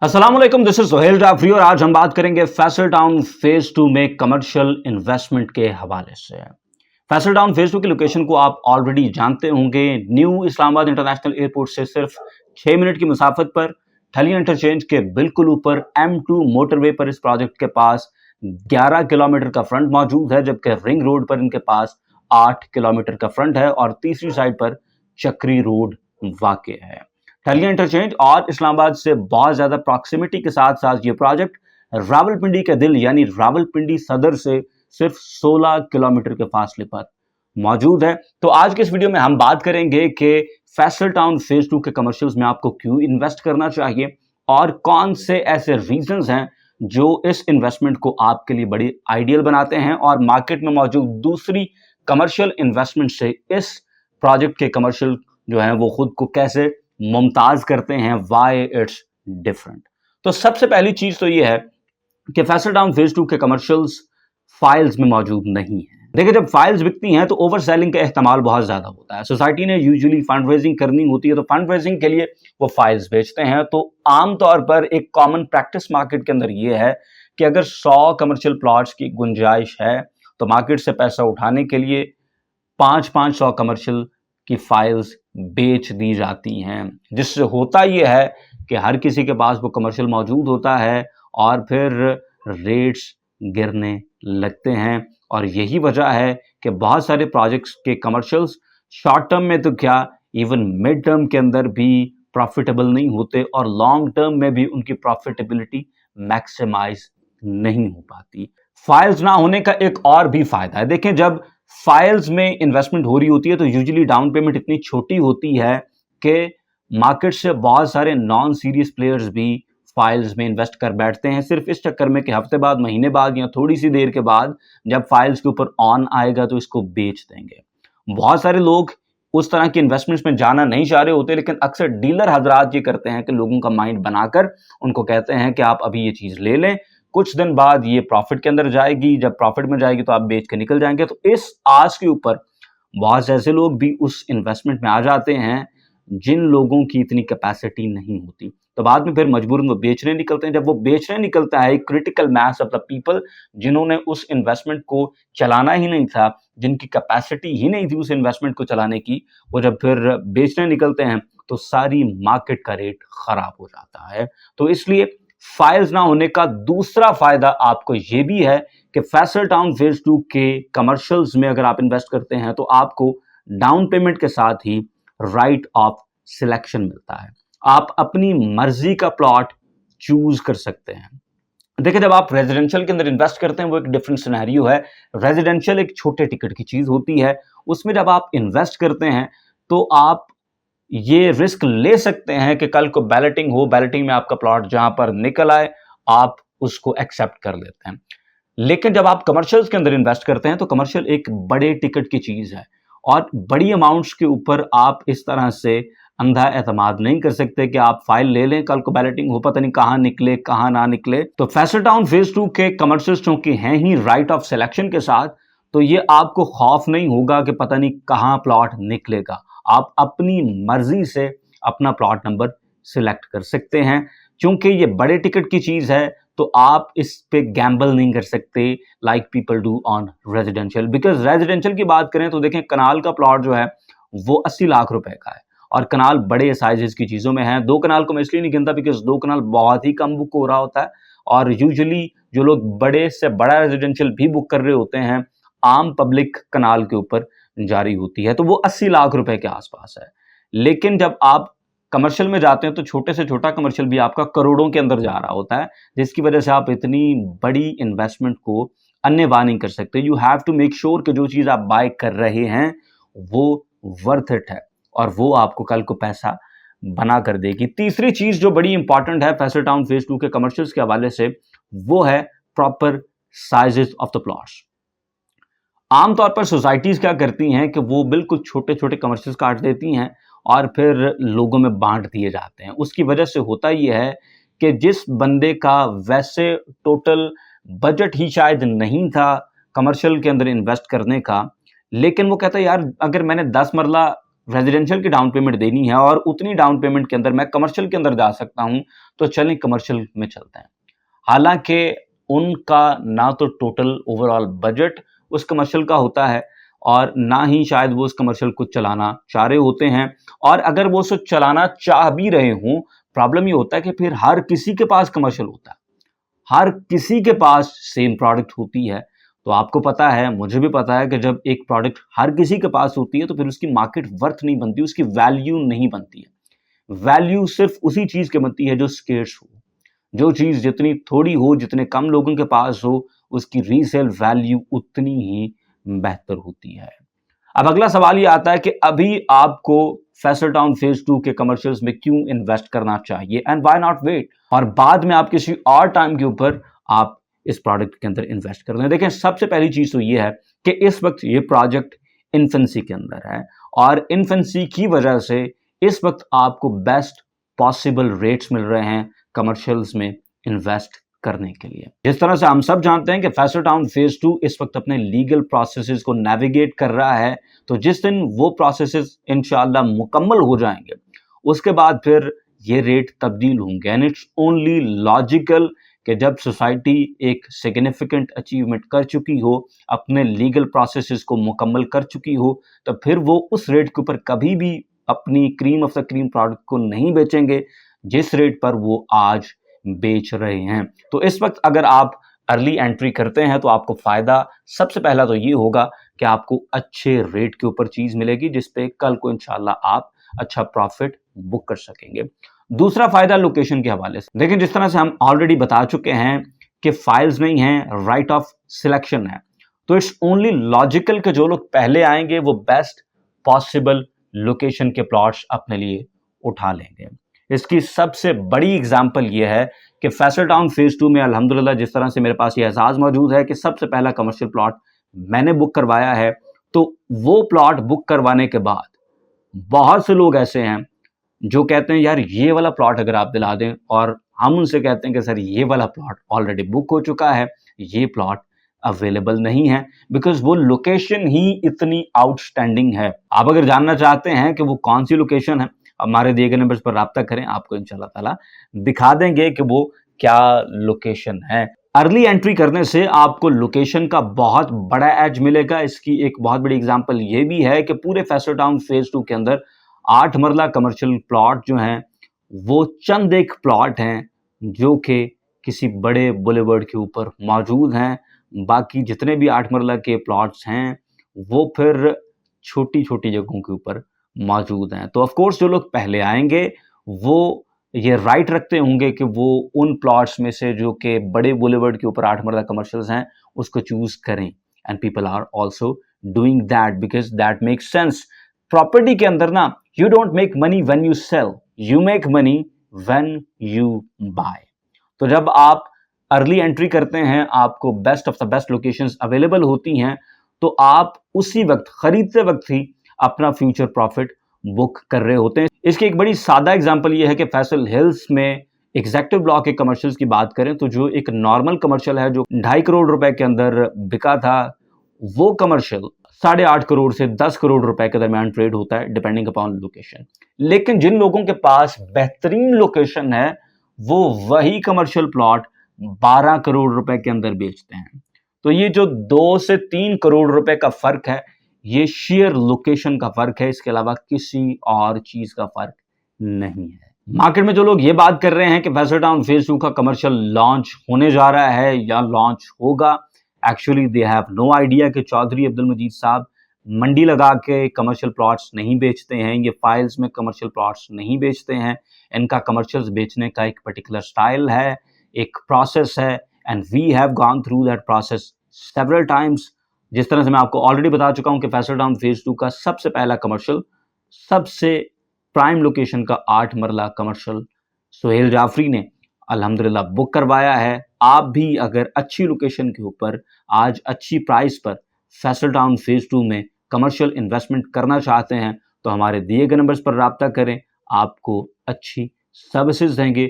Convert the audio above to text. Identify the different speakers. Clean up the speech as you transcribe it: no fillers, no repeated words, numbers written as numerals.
Speaker 1: अस्सलाम वालेकुम, this is Sohail Jafri और आज हम बात करेंगे फैसल टाउन फेज 2 में कमर्शियल इन्वेस्टमेंट के हवाले से। फैसल टाउन फेज 2 की लोकेशन को आप ऑलरेडी जानते होंगे। न्यू इस्लामाबाद इंटरनेशनल एयरपोर्ट से सिर्फ 6 मिनट की मुसाफत पर ठलिया इंटरचेंज के बिल्कुल ऊपर M2 मोटरवे पर इस प्रोजेक्ट के पास 11 किलोमीटर का फ्रंट मौजूद है, जबकि रिंग रोड पर इनके पास 8 किलोमीटर का फ्रंट है और तीसरी साइड पर चक्री रोड वाक़ है। ठलिया इंटरचेंज और इस्लामाबाद से बहुत ज्यादा प्रॉक्सिमिटी के साथ साथ ये प्रोजेक्ट रावलपिंडी के दिल यानी रावलपिंडी सदर से सिर्फ 16 किलोमीटर के फासले पर मौजूद है। तो आज के इस वीडियो में हम बात करेंगे कि फैसल टाउन फेज 2 के कमर्शियल्स में आपको क्यों इन्वेस्ट करना चाहिए और कौन से ऐसे रीजंस हैं जो इस इन्वेस्टमेंट को आपके लिए बड़ी आइडियल बनाते हैं और मार्केट में मौजूद दूसरी कमर्शियल इन्वेस्टमेंट से इस प्रोजेक्ट के कमर्शियल जो है वो खुद को कैसे मुमताज करते हैं, वाई इट्स डिफरेंट। तो सबसे पहली चीज तो ये है कि फैसल टाउन फेज 2 के कमर्शियल्स फाइल्स में मौजूद नहीं है। देखिए, जब फाइल्स बिकती हैं तो ओवर सेलिंग का एहतमाल बहुत ज्यादा होता है। सोसाइटी ने यूजुअली फंड रेजिंग करनी होती है, तो फंड रेजिंग के लिए वो फाइल्स बेचते हैं। तो आमतौर पर एक कॉमन प्रैक्टिस मार्केट के अंदर ये है कि अगर 100 कमर्शियल प्लॉट्स की गुंजाइश है तो मार्केट से पैसा उठाने के लिए 500 कमर्शियल की फाइल्स बेच दी जाती हैं, जिससे होता यह है कि हर किसी के पास वो कमर्शियल मौजूद होता है और फिर रेट्स गिरने लगते हैं। और यही वजह है कि बहुत सारे प्रोजेक्ट्स के कमर्शियल्स शॉर्ट टर्म में तो क्या, इवन मिड टर्म के अंदर भी प्रॉफिटेबल नहीं होते और लॉन्ग टर्म में भी उनकी प्रॉफिटेबिलिटी मैक्सिमाइज नहीं हो पाती। फाइल्स ना होने का एक और भी फायदा है। देखें, जब फाइल्स में इन्वेस्टमेंट हो रही होती है तो यूजुअली डाउन पेमेंट इतनी छोटी होती है कि मार्केट से बहुत सारे नॉन सीरियस प्लेयर्स भी फाइल्स में इन्वेस्ट कर बैठते हैं, सिर्फ इस चक्कर में कि हफ्ते बाद, महीने बाद या थोड़ी सी देर के बाद जब फाइल्स के ऊपर ऑन आएगा तो इसको बेच देंगे। बहुत सारे लोग उस तरह की इन्वेस्टमेंट्स में जाना नहीं चाह रहे होते, लेकिन अक्सर डीलर हजरात ये करते हैं कि लोगों का माइंड बनाकर उनको कहते हैं कि आप अभी ये चीज ले लें, कुछ दिन बाद ये प्रॉफिट के अंदर जाएगी, जब प्रॉफिट में जाएगी तो आप बेच के निकल जाएंगे। तो इस आस के ऊपर बहुत से ऐसे लोग भी उस इन्वेस्टमेंट में आ जाते हैं जिन लोगों की इतनी कैपेसिटी नहीं होती, तो बाद में फिर मजबूरन वो बेचने निकलते हैं। जब वो बेचने निकलता है, critical mass of the people जिन्होंने उस इन्वेस्टमेंट को चलाना ही नहीं था, जिनकी कैपेसिटी ही नहीं थी उस इन्वेस्टमेंट को चलाने की, वो जब फिर बेचने निकलते हैं तो सारी मार्केट का रेट खराब हो जाता है। तो इसलिए फाइल्स ना होने का दूसरा फायदा आपको यह भी है कि फैसल टाउन फेज 2 के कमर्शियल्स में अगर आप इन्वेस्ट करते हैं तो आपको डाउन पेमेंट के साथ ही राइट ऑफ सिलेक्शन मिलता है। आप अपनी मर्जी का प्लॉट चूज कर सकते हैं। देखिए, जब आप रेजिडेंशियल के अंदर इन्वेस्ट करते हैं वो एक डिफरेंट सिनेरियो है। रेजिडेंशियल एक छोटे टिकट की चीज होती है, उसमें जब आप इन्वेस्ट करते हैं तो आप ये रिस्क ले सकते हैं कि कल को बैलेटिंग हो, बैलेटिंग में आपका प्लॉट जहां पर निकल आए आप उसको एक्सेप्ट कर लेते हैं। लेकिन जब आप कमर्शियल्स के अंदर इन्वेस्ट करते हैं तो कमर्शियल एक बड़े टिकट की चीज है और बड़ी अमाउंट्स के ऊपर आप इस तरह से अंधा एतमाद नहीं कर सकते कि आप फाइल ले लें, कल को बैलेटिंग हो, पता नहीं कहां निकले कहां ना निकले। तो फैसल टाउन फेज 2 के कमर्शियल्स चूंकि हैं ही राइट ऑफ सिलेक्शन के साथ, तो ये आपको खौफ नहीं होगा कि पता नहीं कहां प्लॉट निकलेगा। आप अपनी मर्जी से अपना प्लॉट नंबर सिलेक्ट कर सकते हैं। क्योंकि ये बड़े टिकट की चीज है तो आप इस पे गैम्बल नहीं कर सकते like people do on residential. Because residential की बात करें तो देखें, कनाल का प्लॉट जो है वो 80 लाख रुपए का है और कनाल बड़े साइजेस की चीजों में है। 2 कनाल को मैं इसलिए नहीं गिनता बिकॉज 2 कनाल बहुत ही कम बुक हो रहा होता है और यूजुअली जो लोग बड़े से बड़ा रेजिडेंशियल भी बुक कर रहे होते हैं आम पब्लिक कनाल के ऊपर जारी होती है, तो वो 80 लाख रुपए के आसपास है। लेकिन जब आप कमर्शियल में जाते हैं तो छोटे से छोटा कमर्शियल भी आपका करोड़ों के अंदर जा रहा होता है, जिसकी वजह से आप इतनी बड़ी इन्वेस्टमेंट को अन्यवाह नहीं कर सकते। You have to make sure कि जो चीज आप बाय कर रहे हैं वो वर्थ इट है और वो आपको कल को पैसा बना कर देगी। तीसरी चीज जो बड़ी इंपॉर्टेंट है फैसल टाउन फेज 2 के कमर्शियल्स के हवाले से, वो है proper sizes of the plots. आमतौर पर सोसाइटीज क्या करती हैं कि वो बिल्कुल छोटे छोटे कमर्शियल्स काट देती हैं और फिर लोगों में बांट दिए जाते हैं। उसकी वजह से होता यह है कि जिस बंदे का वैसे टोटल बजट ही शायद नहीं था कमर्शियल के अंदर इन्वेस्ट करने का, लेकिन वो कहता है यार अगर मैंने 10 मरला रेजिडेंशियल की डाउन पेमेंट देनी है और उतनी डाउन पेमेंट के अंदर मैं कमर्शियल के अंदर जा सकता हूं, तो चलें कमर्शियल में चलते हैं। हालांकि उनका ना तो टोटल ओवरऑल बजट उस कमर्शियल का होता है और ना ही शायद वो उस कमर्शियल को चलाना चाह रहे होते हैं, और अगर वो उसे चलाना चाह भी रहे हों, प्रॉब्लम ये होता है कि फिर हर किसी के पास कमर्शियल होता है, हर किसी के पास सेम प्रोडक्ट होती है। तो आपको पता है, मुझे भी पता है कि जब एक प्रोडक्ट हर किसी के पास होती है तो फिर उसकी मार्केट वर्थ नहीं बनती, उसकी वैल्यू नहीं बनती है। वैल्यू सिर्फ उसी चीज की बनती है जो स्केर्स हो, जो चीज जितनी थोड़ी हो, जितने कम लोगों के पास हो, उसकी रीसेल वैल्यू उतनी ही बेहतर होती है। अब अगला सवाल ये आता है कि अभी आपको फैसल टाउन फेज 2 के कमर्शियल्स में क्यों इन्वेस्ट करना चाहिए एंड व्हाई नॉट वेट, और बाद में आप किसी और टाइम के ऊपर आप इस प्रोडक्ट के अंदर इन्वेस्ट कर दें। देखें, सबसे पहली चीज तो ये है कि इस वक्त ये प्रोजेक्ट इन्फेंसी के अंदर है और इन्फेंसी की वजह से इस वक्त आपको बेस्ट पॉसिबल रेट्स मिल रहे हैं कमर्शियल्स में इन्वेस्ट करने के लिए। जिस तरह से हम सब जानते हैं कि फैसल टाउन फेज 2 इस वक्त अपने लीगल प्रोसेसेस को नेविगेट कर रहा है, तो जिस दिन वो प्रोसेसेस इंशाल्लाह मुकम्मल हो जाएंगे, उसके बाद फिर ये रेट तब्दील होंगे। एंड इट्स ओनली लॉजिकल कि जब सोसाइटी एक सिग्निफिकेंट अचीवमेंट कर चुकी हो, अपने लीगल प्रोसेसेस को मुकम्मल कर चुकी हो, तो फिर वो उस रेट के ऊपर कभी भी अपनी cream of the cream product को नहीं बेचेंगे जिस रेट पर वो आज बेच रहे हैं। तो इस वक्त अगर आप अर्ली एंट्री करते हैं तो आपको फायदा सबसे पहला तो ये होगा कि आपको अच्छे रेट के ऊपर चीज मिलेगी जिसपे कल को इंशाल्लाह आप अच्छा प्रॉफिट बुक कर सकेंगे। दूसरा फायदा लोकेशन के हवाले से, लेकिन जिस तरह से हम ऑलरेडी बता चुके हैं कि फाइल्स नहीं है, राइट ऑफ सिलेक्शन है, तो इट्स ओनली लॉजिकल कि जो लोग पहले आएंगे वो बेस्ट पॉसिबल लोकेशन के प्लॉट्स अपने लिए उठा लेंगे। इसकी सबसे बड़ी एग्जांपल ये है कि फैसल टाउन फेज 2 में अल्हम्दुलिल्लाह जिस तरह से मेरे पास ये एहसास मौजूद है कि सबसे पहला कमर्शियल प्लॉट मैंने बुक करवाया है, तो वो प्लॉट बुक करवाने के बाद बहुत से लोग ऐसे हैं जो कहते हैं यार ये वाला प्लॉट अगर आप दिला दें, और हम उनसे कहते हैं कि सर ये वाला प्लॉट ऑलरेडी बुक हो चुका है, ये प्लॉट अवेलेबल नहीं है, बिकॉज वो लोकेशन ही इतनी आउटस्टैंडिंग है। आप अगर जानना चाहते हैं कि वो कौन सी लोकेशन है, हमारे दिए गए नंबर्स पर राब्ता करें, आपको इंशाल्लाह ताला दिखा देंगे कि वो क्या लोकेशन है। अर्ली एंट्री करने से आपको लोकेशन का बहुत बड़ा एज मिलेगा। इसकी एक बहुत बड़ी एग्जांपल ये भी है कि पूरे फैसल टाउन फेज 2 के अंदर 8 मरला कमर्शियल प्लॉट जो हैं वो चंद एक प्लॉट हैं जो कि किसी बड़े बुलेवर्ड के ऊपर मौजूद हैं। बाकी जितने भी 8 मरला के प्लॉट्स हैं वो फिर छोटी छोटी जगहों के ऊपर मौजूद हैं। तो ऑफ कोर्स जो लोग पहले आएंगे वो ये राइट रखते होंगे कि वो उन प्लॉट्स में से जो कि बड़े बुलेवर्ड के ऊपर 8 मरला कमर्शियल्स हैं उसको चूज करें, and people are also doing that because that makes sense. Property के अंदर ना you don't make money when you sell, you make money when you buy. तो जब आप अर्ली एंट्री करते हैं, आपको best of the best locations available होती हैं, तो आप उसी वक्त खरीदते वक्त ही अपना फ्यूचर प्रॉफिट बुक कर रहे होते हैं। इसकी एक बड़ी सादा एग्जांपल ये है कि फैसल हिल्स में एग्जेक्टिव ब्लॉक के कमर्शियल्स की बात करें तो जो एक नॉर्मल कमर्शियल है जो 2.5 करोड़ रुपए के अंदर बिका था, वो कमर्शियल 8.5 करोड़ से 10 करोड़ रुपए के दरमियान ट्रेड होता है डिपेंडिंग अपॉन लोकेशन। लेकिन जिन लोगों के पास बेहतरीन लोकेशन है वो वही कमर्शियल प्लॉट 12 करोड़ रुपए के अंदर बेचते हैं। तो ये जो 2 से 3 करोड़ रुपए का फर्क है, ये शेयर लोकेशन का फर्क है, इसके अलावा किसी और चीज का फर्क नहीं है। मार्केट में जो लोग ये बात कर रहे हैं कि फैसल टाउन फेज 2 का कमर्शियल लॉन्च होने जा रहा है या लॉन्च होगा, actually they have no idea कि चौधरी अब्दुल मजीद साहब मंडी लगा के कमर्शियल प्लॉट्स नहीं बेचते हैं, ये फाइल्स में कमर्शियल प्लॉट्स नहीं बेचते हैं। इनका कमर्शियल्स बेचने का एक पर्टिकुलर स्टाइल है, एक प्रोसेस है, and we have gone through that process several times. जिस तरह से मैं आपको ऑलरेडी बता चुका हूं कि फैसल टाउन फेज 2 का सबसे पहला कमर्शियल सबसे प्राइम लोकेशन का 8 मरला कमर्शियल सुहेल जाफरी ने अल्हम्दुलिल्लाह बुक करवाया है। आप भी अगर अच्छी लोकेशन के ऊपर आज अच्छी प्राइस पर फैसल टाउन फेज 2 में कमर्शियल इन्वेस्टमेंट करना चाहते हैं तो हमारे दिए गए नंबर्स पर राब्ता करें, आपको अच्छी सर्विसेज देंगे